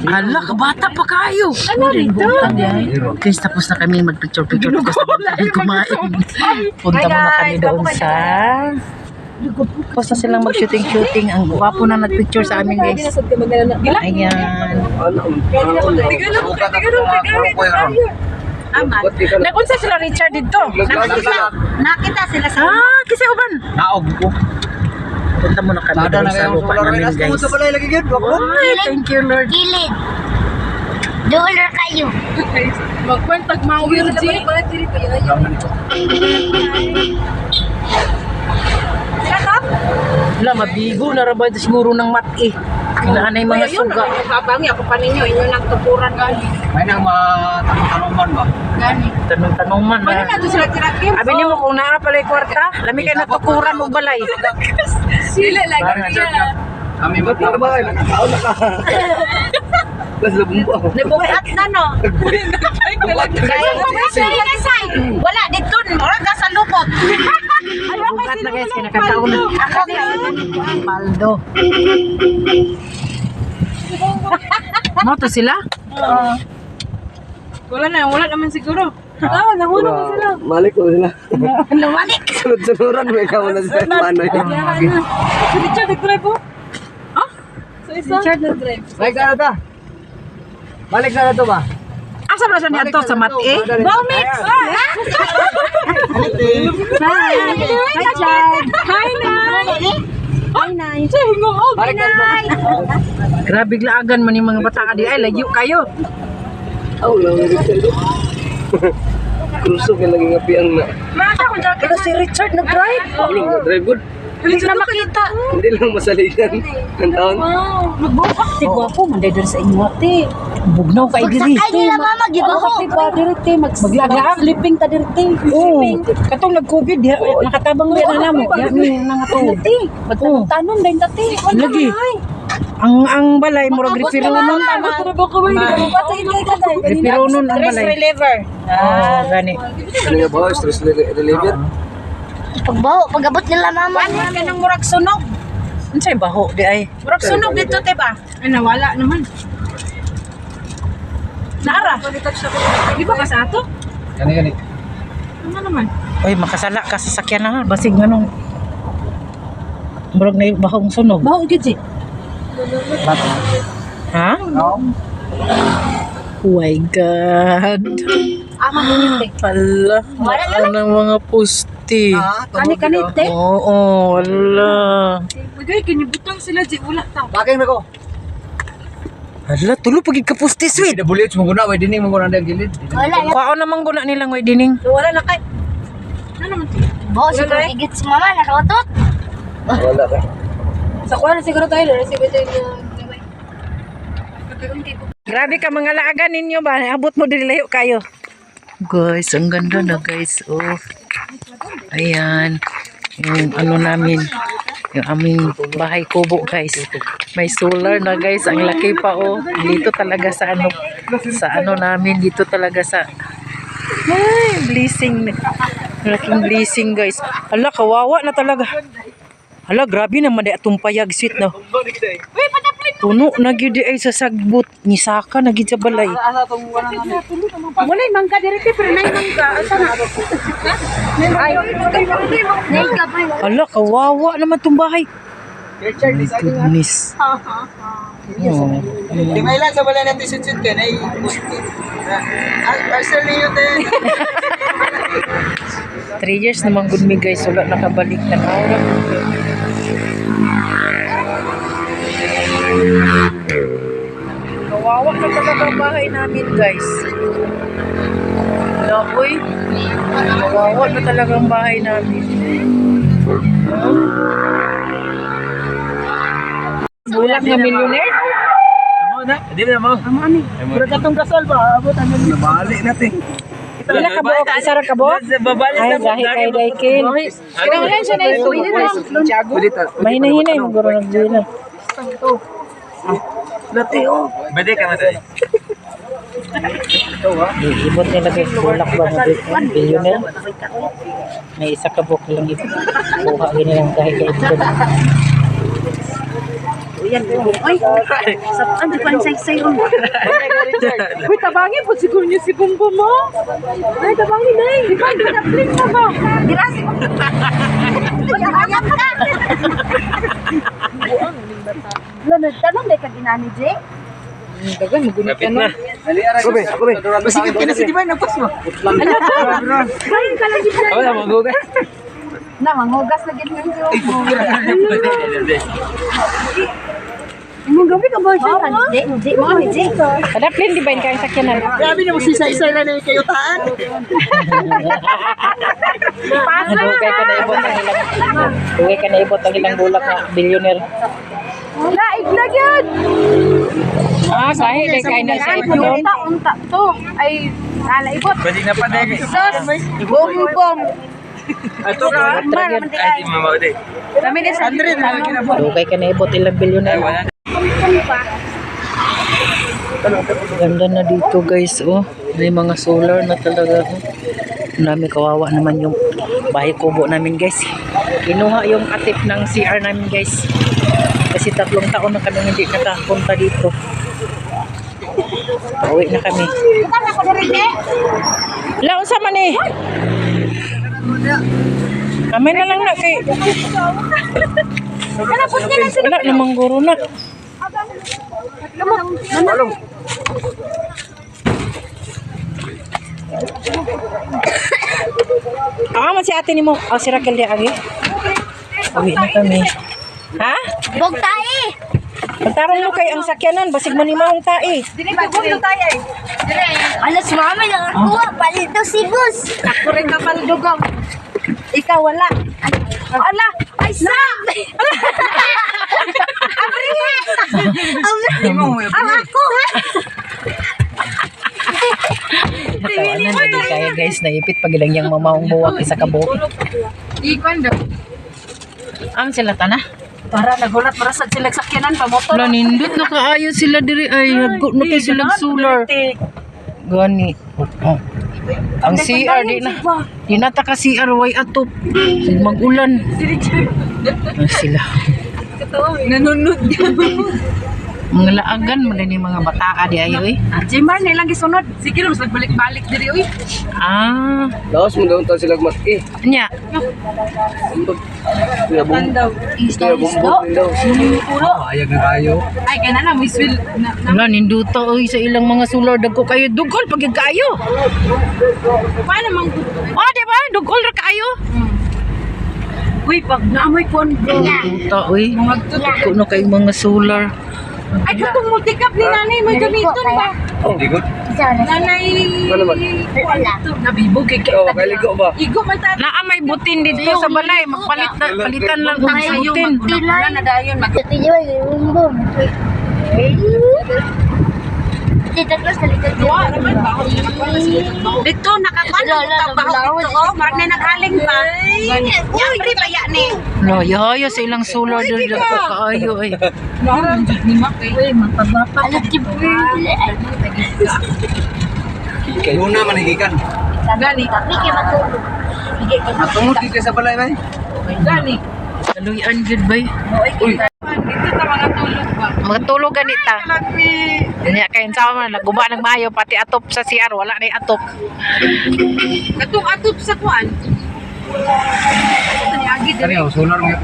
Hala, kabata pa kayo. Ano rito? Guys, tapos na kami mag-picture-picture. Tapos na kami kumain. Punta muna kami doon sa... Tapos na silang mag-shooting-shooting. Ang gwapo na nag-picture sa amin, guys. Ayan. Nakunsa sila Richard dito. Nakita sila sa... Kasi uban. Naog ko. Punta muna kami doon sa lupa namin, guys. Ay, thank you, Lord. Gilid. Dollar kayo. Magkwentag mawir, G. Wala, mabigo na rabay siguro ng mat Kinaanay mga suga. Babangi ako pa ninyo. Inyo nagtupuran gani. May nang matanong-tanong ba? Gani. Tanong-tanong man. Pwede na ito sila tirakim. Abi niyo mo kung naa pala'y kwarta, lami kayo natukuran mo balay. Sila lagi niya. Kami magtrabaho, nakakaon na ka. Plus na bumbo. Nabuhat na no. Wala dito. Muraga sa lupot. Bukat na guys, kinakataon na. Paldo. Mo to sila? Wala naman siguro. Nahuna mo sila. Malik ko sila. Nawalik. Sunod-sunuran, may kawan na sila. Paano yun? Si Richard nag-drive po? Ha? So isa? Richard nag-drive. Balik na to. Balik na to ba? Asa ba siya niya to sa mat Baumix! Hi! Richard! Hi, Nay! Hi, Nay! Balik na to. Grabe laagan man yung mga bata di ay layo kayo. Oh, lang Richard. Kurso ka lagi ngapiang na. Masa kung dati Pero si Richard nag-drive. Ano, drive good? hindi na makita. Hindi lang masaligan. Ang taon. Magbuhat. Ti gwapo man dai sa inyo ate. Bugnaw kay diri. Sakay nila mama, gibaho. Dirite maglaga sleeping ta dirite. Katong nag-COVID diha nakatabang diha na namo. Diha ni nangatulog. Magtanong din dati. Lagi. Ang balay murag refironon. Refironon ang balay. reliever. Gani. Ano nga ba? Stress reliever? Pagbaho, pag-abot nila mama. Ano ka nang murag sunog? Unsay baho di ay? Murag sunog dito, diba? Ay, nawala naman. Naara. Di ba ka sa ato? Gani. Ano naman? Oy, makasala ka sa sakyan na basig nganong murag na bahong sunog. Baho, gid Ha? No. Oh my God. Ama minit. Hala, wala ng mga pusti. Kani-kanit, eh. Oo, wala. Bagay, kinibutang sila, di wala tao. Bakit mo ko? Hala, tulo pagig ka pusti, sweet. Hindi bulit mo guna, wala din mo guna ang gilid. Wala na. Kwao namang guna nilang way dining. Wala na kay. Ano naman? Baho, siguro higit si mama, nakaotot. Wala ka. Sa kuwan siguro tayo, receive tayo ng Grabe ka mga laagan ninyo ba? Abot mo dili layo kayo. Guys, ang ganda na guys. Oh. Ayan. Yung ano namin. Yung aming bahay kubo guys. May solar na guys. Ang laki pa oh. Dito talaga sa ano namin. Dito talaga sa ay, blessing. Malaking blessing guys. Hala, kawawa na talaga. Hala, grabe naman di atong payag sweet no. Puno na gyud ay sa sagbot ni saka na gyud sa balay. Wala mangga direct pero nay mangga. Asa na? Ay, nay ka pa. Hala, kawawa naman tong bahay. Goodness. Di may lang sa bala natin sit-sit ka na parcel niyo din. 3 years naman good me guys. Wala nakabalik na naura. Kawawa na talaga ang bahay namin guys. Nakoy. Kawawa na talaga ang bahay namin. Bulag na millionaire? Hindi na mo. Mura katong kasal ba? Abot ang million. Nabali natin. Pila ka buok? Isa ra ka buok? Ay, gahi kay Daikin. Kinahanglan siya na ito. May hinahinay mo guro nagdila. Lati oh. Bede ka na tayo. Ibot nila guys, bulak ba mo dito? Billionaire? May isa ka buok lang ito. Kuha gini lang gahi kay ito. yan. Ay, sa di pa say ron. Uy, tabangin po siguro niyo si Bumbo mo. Ay, tabangin na eh. Di ba, pinaplik mo ba? Dirasi mo. Ayam ka. Tanong dahil ka ginani, Jay? Dagan magunit ka na. Kobe, kobe. Masikip ka na si Diba, nagpas mo. Ano pa? Kain ka lang dito. Ako na, maghugas. Na, manghugas na gito yung Ay, pupira. Mong gabi ka ba siya? Hindi, mo ni Jay. Kadaplin di ba yung kayang sakyanan? Grabe na, magsisa-isa na na yung kayutaan. Dugay ka na ibot ang ilang dugay ka na ibot ang ilang bulak na billionaire. Laig na yan! Ah, sahi day kay na sa ibot doon. Unta to. Ay, nalaibot. Pwede na pa na guys. Sos, bum-bum. Ito ka. Ay, di mama ulit. Kami na sa Andre na. Dugay ka na ibot ilang billionaire. Ganda na dito guys, oh. May mga solar na talaga. Oh. Ang dami kawawa naman yung bahay kubo namin guys. Kinuha yung atip ng CR namin guys. Kasi 3 taon na kami hindi nakapunta dito. Pauwi na kami. Laon sa man eh. Kami na lang na kay. Wala namang guro na. Man si ate ni mo. Si Raquel di agi. Uwi na kami. Ha? Bog tae. Pagtarong mo kay ang sakyanan. Basig mo ni mahong tae. Dili ka bog tae. Dire. Alas mama lang ako. Palito si bus. Ako rin ka paldugang. Ikaw wala. Ala, ay sa. Ang ako. Natawanan na di kaya guys. Naipit pag ilang yung mamahong buwak isa kabuk. Ikon daw. Ang sila tana. Para nagulat para sa silag sakyanan pa motor. Wala nindot na kaayo sila diri ay naggo na kay silang solar. Gani. Oh. Ang CR di na ta ka CR way atop. Sig mag-ulan. Sila. Nanunod ka. Mga laagan man ni mga bataa di ayo eh. Jimar na ilang gisunod. Sige lang, magbalik-balik diri uy. Ah, Laos mo daw sila mas-i. nya. Kuya bum. Kuya bumbog daw. Ayag na kayo. Ay, kaya na may swill. Wala ninduta oy sa ilang mga solar dagko kayo dugol pag kayo. Paano mang... Oh, di ba? Dugol ra kayo. Uy, pag naamoy kondo. Ninduta oy. Dagko na kay mga solar. Ay, katong multicap ni nanay, may gamiton ba? Oh, di good. Nanay... Ano naman? Wala. Nabibog kay Oh, kaligo ba? Igo man tayo. Naa may butin dito sa balay, palitan lang tag sa butin. Wala na dayon. Dito, nakakano. Tabaho dito. Oh, marne naghaling pa. Yamri pa yan eh. No, yayo sa ilang solar dito dagko kaayo ay. Kayo na manigikan. Gani. Matungod dito sa balay bay. Gani. Kaluyan gud bay. Uy. Dito ta mga tulog ba? Mga tulog ganita. Nya kay sama naguba nang maayo pati atop sa CR wala na atop. Katong atop sa kuan. Ito ni Agi Kani solar mo.